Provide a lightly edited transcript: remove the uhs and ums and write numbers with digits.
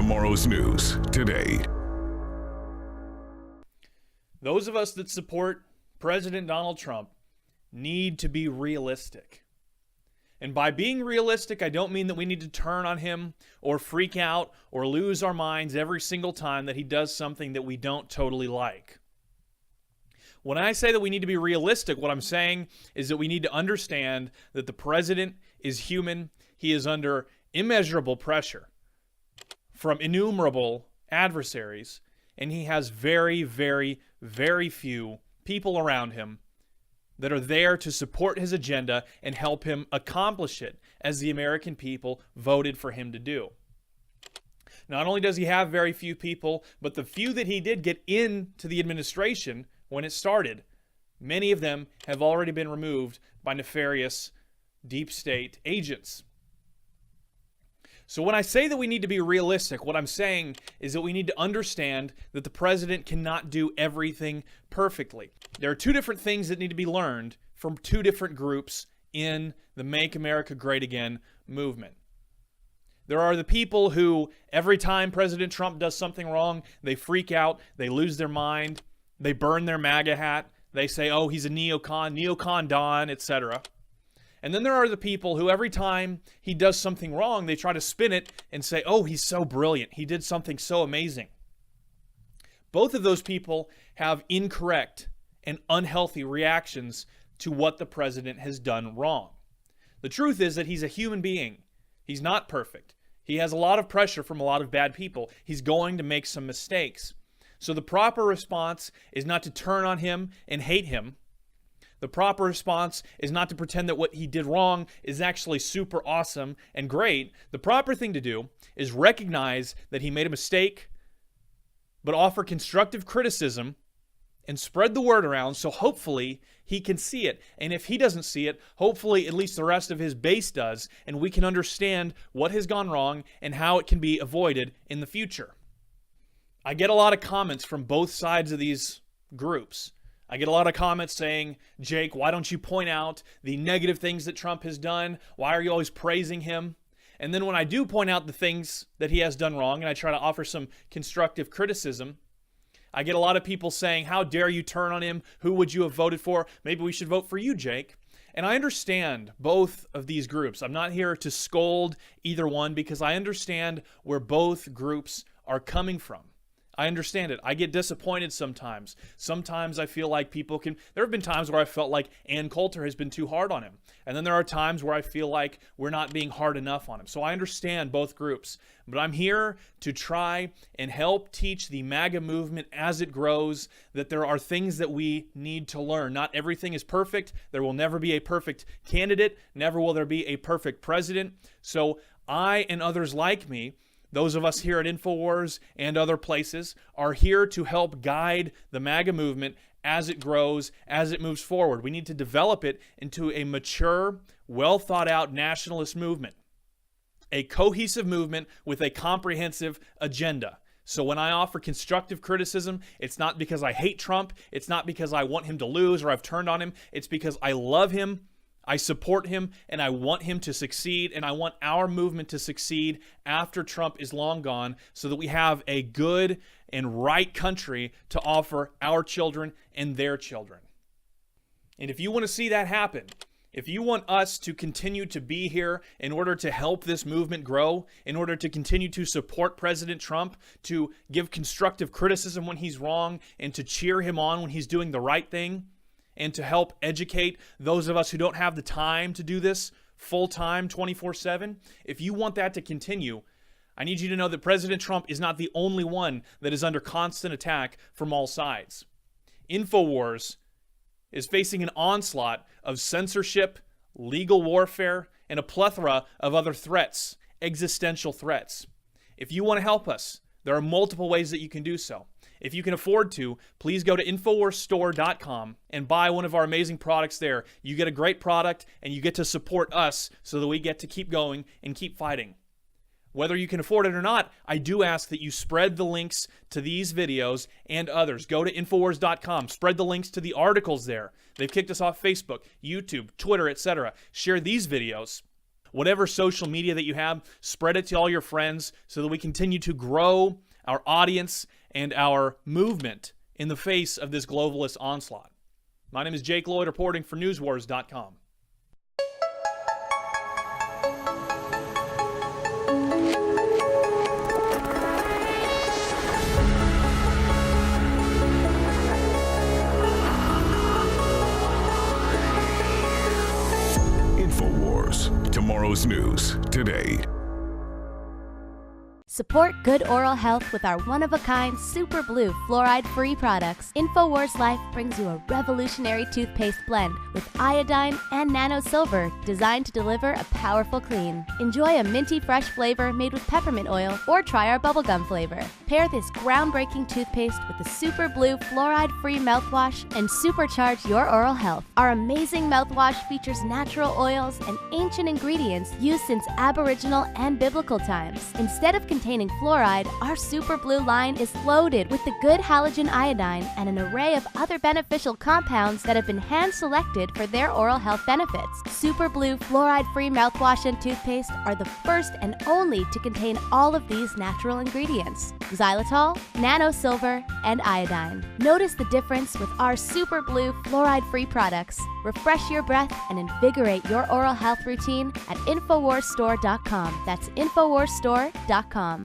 tomorrow's news today. Those of us that support President Donald Trump need to be realistic. And by being realistic, I don't mean that we need to turn on him or freak out or lose our minds every single time that he does something that we don't totally like. When I say that we need to be realistic, what I'm saying is that we need to understand that the president is human. He is under immeasurable pressure from innumerable adversaries, and he has very, very, very few people around him that are there to support his agenda and help him accomplish it as the American people voted for him to do. Not only does he have very few people, but the few that he did get into the administration when it started, many of them have already been removed by nefarious deep state agents. So when I say that we need to be realistic, what I'm saying is that we need to understand that the president cannot do everything perfectly. There are two different things that need to be learned from two different groups in the Make America Great Again movement. There are the people who, every time President Trump does something wrong, they freak out, they lose their mind, they burn their MAGA hat, they say, oh, he's a neocon Don, etc. And then there are the people who every time he does something wrong, they try to spin it and say, oh, he's so brilliant. He did something so amazing. Both of those people have incorrect and unhealthy reactions to what the president has done wrong. The truth is that he's a human being. He's not perfect. He has a lot of pressure from a lot of bad people. He's going to make some mistakes. So the proper response is not to turn on him and hate him. The proper response is not to pretend that what he did wrong is actually super awesome and great. The proper thing to do is recognize that he made a mistake, but offer constructive criticism and spread the word around so hopefully he can see it. And if he doesn't see it, hopefully at least the rest of his base does, and we can understand what has gone wrong and how it can be avoided in the future. I get a lot of comments from both sides of these groups. I get a lot of comments saying, Jake, why don't you point out the negative things that Trump has done? Why are you always praising him? And then when I do point out the things that he has done wrong and I try to offer some constructive criticism, I get a lot of people saying, how dare you turn on him? Who would you have voted for? Maybe we should vote for you, Jake. And I understand both of these groups. I'm not here to scold either one because I understand where both groups are coming from. I understand it. I get disappointed sometimes. Sometimes I feel like people can... There have been times where I felt like Ann Coulter has been too hard on him. And then there are times where I feel like we're not being hard enough on him. So I understand both groups. But I'm here to try and help teach the MAGA movement as it grows that there are things that we need to learn. Not everything is perfect. There will never be a perfect candidate. Never will there be a perfect president. So I and others like me, those of us here at InfoWars and other places, are here to help guide the MAGA movement as it grows, as it moves forward. We need to develop it into a mature, well-thought-out nationalist movement, a cohesive movement with a comprehensive agenda. So when I offer constructive criticism, it's not because I hate Trump, it's not because I want him to lose or I've turned on him, it's because I love him, I support him, and I want him to succeed, and I want our movement to succeed after Trump is long gone so that we have a good and right country to offer our children and their children. And if you want to see that happen, if you want us to continue to be here in order to help this movement grow, in order to continue to support President Trump, to give constructive criticism when he's wrong, and to cheer him on when he's doing the right thing, and to help educate those of us who don't have the time to do this full-time 24/7, if you want that to continue, I need you to know that President Trump is not the only one that is under constant attack from all sides. InfoWars is facing an onslaught of censorship, legal warfare, and a plethora of other threats, existential threats. If you want to help us, there are multiple ways that you can do so. If you can afford to, please go to InfoWarsStore.com and buy one of our amazing products there. You get a great product and you get to support us so that we get to keep going and keep fighting. Whether you can afford it or not, I do ask that you spread the links to these videos and others. Go to Infowars.com. Spread the links to the articles there. They've kicked us off Facebook, YouTube, Twitter, etc. Share these videos Whatever social media that you have, spread it to all your friends so that we continue to grow our audience and our movement in the face of this globalist onslaught. My name is Jake Lloyd, reporting for newswars.com. InfoWars. Tomorrow's news today. Support good oral health with our one-of-a-kind Super Blue fluoride-free products. InfoWars Life brings you a revolutionary toothpaste blend with iodine and nano silver designed to deliver a powerful clean. Enjoy a minty fresh flavor made with peppermint oil or try our bubblegum flavor. Pair this groundbreaking toothpaste with the Super Blue fluoride-free mouthwash and supercharge your oral health. Our amazing mouthwash features natural oils and ancient ingredients used since Aboriginal and biblical times. Instead of containing fluoride, our Super Blue line is loaded with the good halogen iodine and an array of other beneficial compounds that have been hand-selected for their oral health benefits. Super Blue fluoride-free mouthwash and toothpaste are the first and only to contain all of these natural ingredients: xylitol, nano silver, and iodine. Notice the difference with our Super Blue fluoride-free products. Refresh your breath and invigorate your oral health routine at InfoWarsStore.com. That's InfoWarsStore.com.